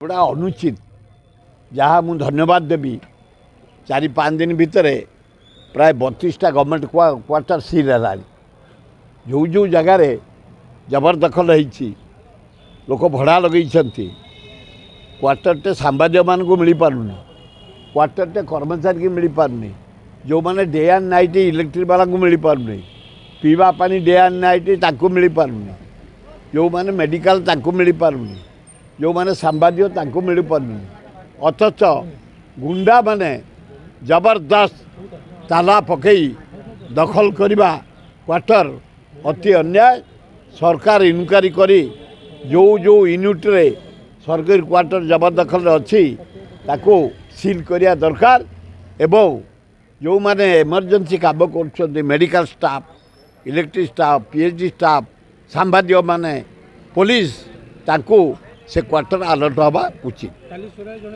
गोटा अनुचित जहाँ मुझे धन्यवाद देवी 4-5 दिन भितर प्राय 32टा गवर्नमेंट क्वार्टर सील है। जो जो जगार जबरदखल होती लोक भड़ा लगे क्वार्टरटे सांबादिक मान को मिल पारनी, क्वार्टरटे कर्मचारी की मिल पारनी, जो मैंने डे एंड नाइट इलेक्ट्रिक वाला को मिल पारनी, पीवा पानी डे एंड नाइट ताको मिल पारनी, जो मैंने मेडिकल ताको मिल पारनी, जो मैंने सांबादिक ताको मिल पारनी। अथच गुंडा माने जबरदस्त ताला पकई दखल करवा क्वार्टर अति अन्याय। सरकार इनक्वारी करी जो जो यूनिट रे सरकारी क्वार्टर जबरदखल अच्छी ताको सील करिया दरकार। एवं जो माने इमरजेंसी काम कर medical staff, electric staff, PhD staff, सांबादिक माने पुलिस ताको से क्वार्टर अलर्ट हवा उचित।